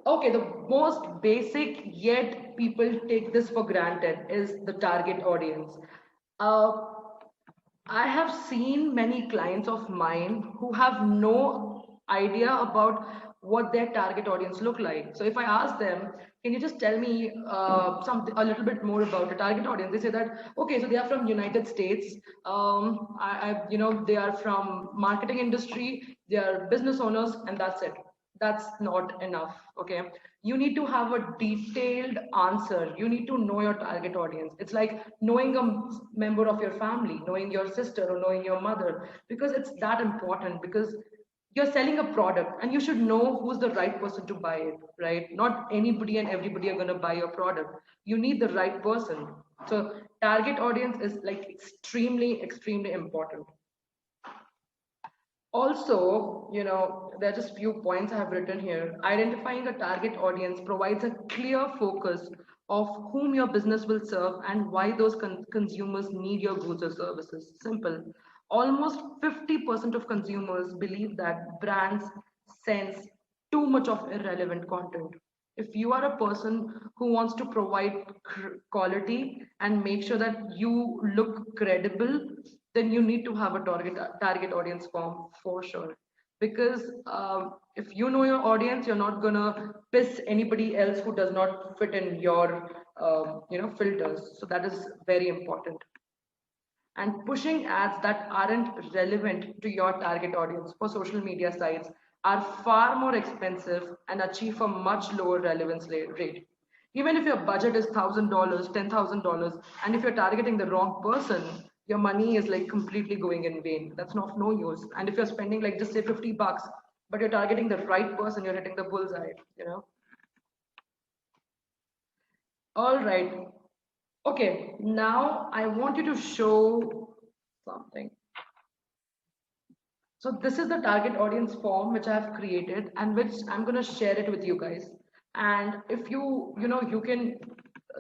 Okay, the most basic yet people take this for granted is the target audience. Uh, I have seen many clients of mine who have no idea about what their target audience look like. So if I ask them, can you just tell me something a little bit more about the target audience? They say that okay, so they are from United States. They are from marketing industry. They are business owners, and that's it. That's not enough. Okay, you need to have a detailed answer. You need to know your target audience. It's like knowing a member of your family, knowing your sister or knowing your mother, because it's that important. Because you're selling a product and you should know who's the right person to buy it, right? Not anybody and everybody are going to buy your product. You need the right person. So target audience is like extremely important. Also, there are just few points I have written here. Identifying a target audience provides a clear focus of whom your business will serve and why those consumers need your goods or services. Simple. Almost 50% of consumers believe that brands sense too much of irrelevant content. If you are a person who wants to provide quality and make sure that you look credible, then you need to have a target audience form for sure. Because if you know your audience, you're not gonna piss anybody else who does not fit in your filters. So that is very important. And pushing ads that aren't relevant to your target audience for social media sites are far more expensive and achieve a much lower relevance rate. Even if your budget is $1,000, $10,000, and if you're targeting the wrong person, your money is like completely going in vain. That's not no use. And if you're spending like just say $50, but you're targeting the right person, you're hitting the bullseye. All right. Okay, now I want you to show something. So this is the target audience form which I have created and which I'm going to share it with you guys. And if you can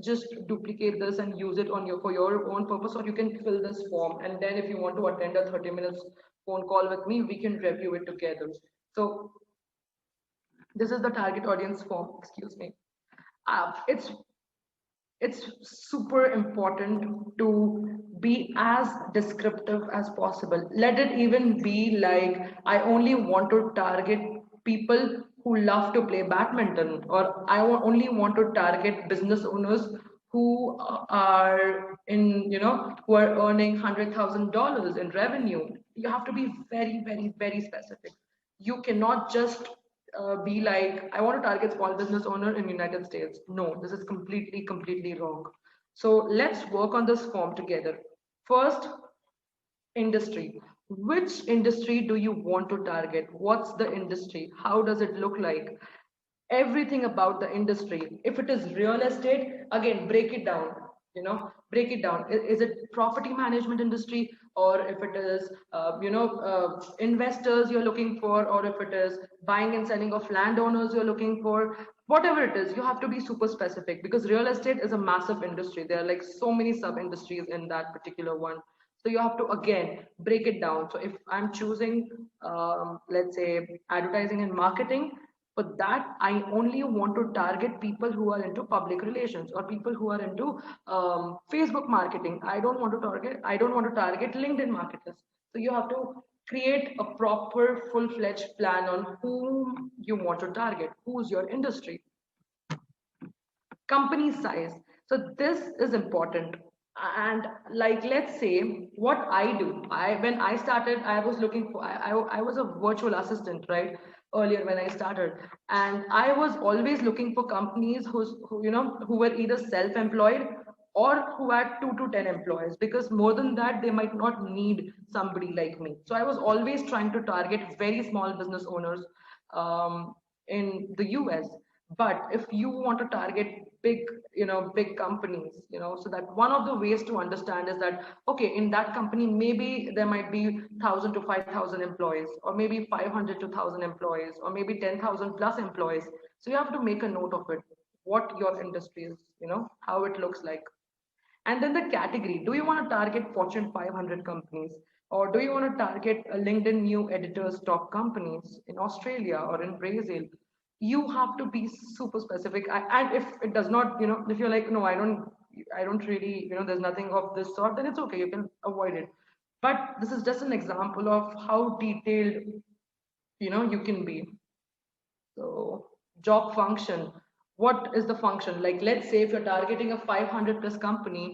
just duplicate this and use it on your for your own purpose, or you can fill this form. And then if you want to attend a 30 minutes phone call with me, we can review it together. So this is the target audience form. Excuse me. It's super important to be as descriptive as possible. Let it even be like, I only want to target people who love to play badminton, or only want to target business owners who are who are earning $100,000 in revenue. You have to be very specific. You cannot just be like, I want to target small business owner in United States. No, this is completely wrong. So let's work on this form together. First, industry. Which industry do you want to target? What's the industry? How does it look like? Everything about the industry. If it is real estate, again, break it down. Break it down. Is it property management industry, or if it is investors you're looking for, or if it is buying and selling of landowners you're looking for? Whatever it is, you have to be super specific, because real estate is a massive industry. There are like so many sub industries in that particular one. So you have to again break it down. So if I'm choosing let's say advertising and marketing, for that I only want to target people who are into public relations, or people who are into Facebook marketing. I don't want to target LinkedIn marketers. So you have to create a proper full-fledged plan on whom you want to target, who's your industry. Company size. So this is important. And like, let's say what I do, when I started, I was looking for, I was a virtual assistant, right? Earlier when I started, and I was always looking for companies who were either self-employed or who had 2 to 10 employees, because more than that they might not need somebody like me. So I was always trying to target very small business owners in the US. But if you want to target big companies, so that one of the ways to understand is that, okay, in that company maybe there might be 1,000 to 5,000 employees, or maybe 500 to 1,000 employees, or maybe 10,000 plus employees. So you have to make a note of it, what your industry is, how it looks like. And then the category. Do you want to target Fortune 500 companies? Or do you want to target a LinkedIn new editors top companies in Australia or in Brazil? you have to be super specific. And if it does not, if you're like, no, I don't really, there's nothing of this sort, then it's okay, you can avoid it. But this is just an example of how detailed, you can be. So job function, what is the function? Like, let's say if you're targeting a 500 plus company,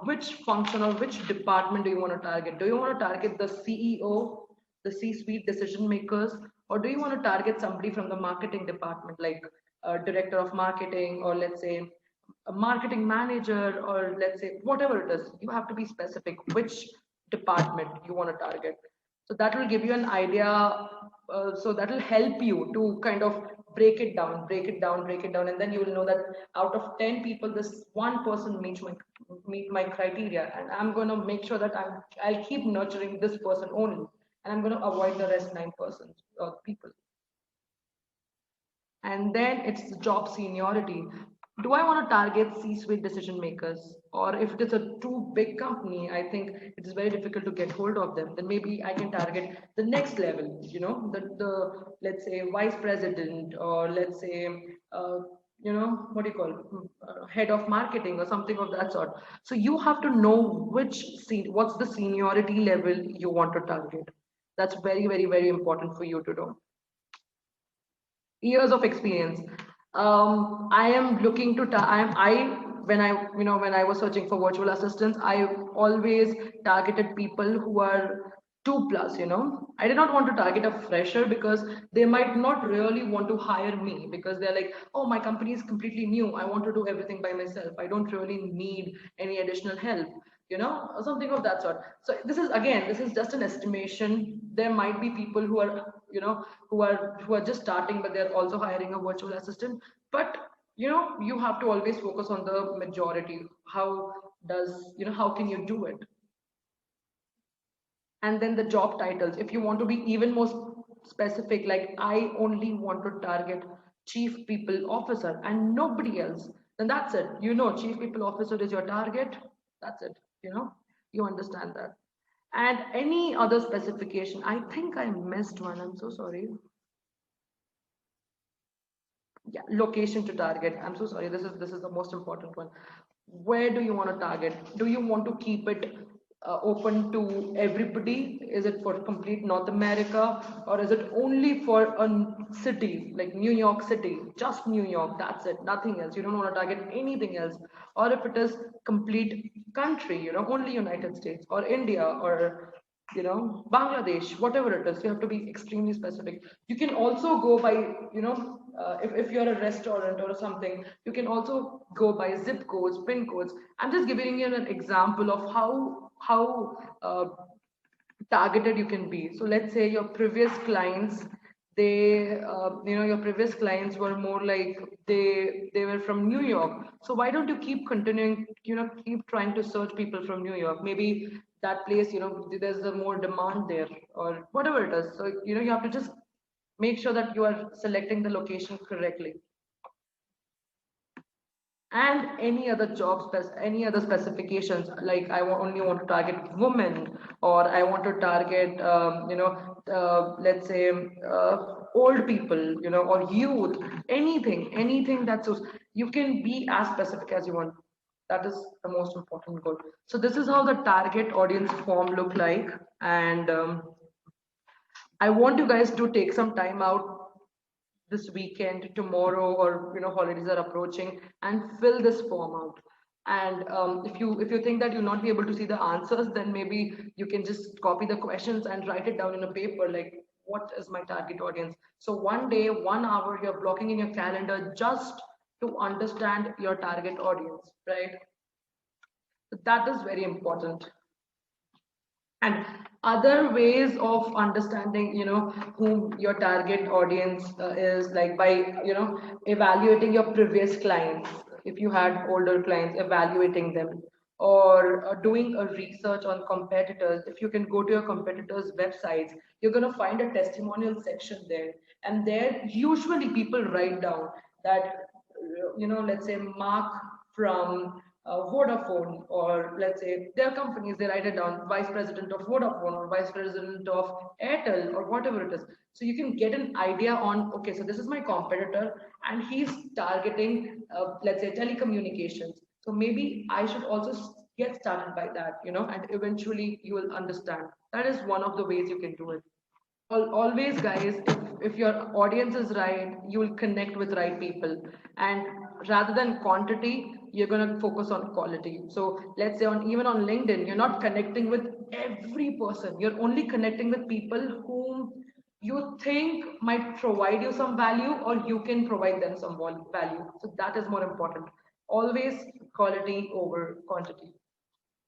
which function or which department do you want to target? Do you want to target the CEO, the C-suite decision makers, or do you want to target somebody from the marketing department, like a director of marketing, or let's say a marketing manager, or let's say whatever it is? You have to be specific which department you want to target. So that will give you an idea. So that will help you to kind of break it down, and then you will know that out of 10 people, this one person meet my criteria, and I'm going to make sure that I'll keep nurturing this person only, and I'm going to avoid the rest 9% people. And then it's the job seniority. Do I want to target C-suite decision makers? Or if it is a too big company, I think it is very difficult to get hold of them. Then maybe I can target the next level, the let's say vice president, or let's say, what do you call head of marketing or something of that sort. So you have to know what's the seniority level you want to target. That's very, very, very important for you to know. Years of experience. I am looking to I when I when I was searching for virtual assistants, I always targeted people who are 2 plus. I did not want to target a fresher because they might not really want to hire me, because they're like, oh, my company is completely new, I want to do everything by myself, I don't really need any additional help, or something of that sort. So this is just an estimation. There might be people who are, who are just starting, but they're also hiring a virtual assistant. But you have to always focus on the majority. How can you do it? And then the job titles, if you want to be even more specific, like I only want to target chief people officer and nobody else, then that's it. Chief people officer is your target. That's it. You understand that. And any other specification, I think I missed one, I'm so sorry. Yeah, location to target, I'm so sorry, this is the most important one. Where do you want to target? Do you want to keep it open to everybody? Is it for complete North America, or is it only for a city like New York City, just New York, that's it, nothing else? You don't want to target anything else? Or if it is complete country, only United States or India, or Bangladesh, whatever it is, you have to be extremely specific. You can also go by, if you're a restaurant or something, you can also go by zip codes, pin codes. I'm just giving you an example of how targeted you can be. So let's say your previous clients, your previous clients were more like, they were from New York. So why don't you keep continuing, keep trying to search people from New York? Maybe that place, there's a more demand there, or whatever it is. So you have to just make sure that you are selecting the location correctly. And any other specifications, like only want to target women, or I want to target, let's say, old people, or youth, anything that suits. You can be as specific as you want. That is the most important goal. So this is how the target audience form look like. And I want you guys to take some time out this weekend, tomorrow, or holidays are approaching, and fill this form out. And if you think that you'll not be able to see the answers, then maybe you can just copy the questions and write it down in a paper, like, what is my target audience? So one day, 1 hour, you're blocking in your calendar just to understand your target audience, right? So that is very important. And other ways of understanding, whom your target audience is, like by, evaluating your previous clients. If you had older clients, evaluating them, or doing a research on competitors. If you can go to your competitors' websites, you're going to find a testimonial section there. And there, usually people write down that, let's say Mark from Vodafone, or let's say their companies, they write it down, vice president of Vodafone, or vice president of Airtel, or whatever it is. So you can get an idea on, okay, so this is my competitor and he's targeting, let's say, telecommunications. So maybe I should also get started by that, and eventually you will understand. That is one of the ways you can do it. Always, guys, if your audience is right, you will connect with right people. And rather than quantity, you're going to focus on quality. So let's say even on LinkedIn, you're not connecting with every person. You're only connecting with people whom you think might provide you some value, or you can provide them some value. So that is more important. Always quality over quantity.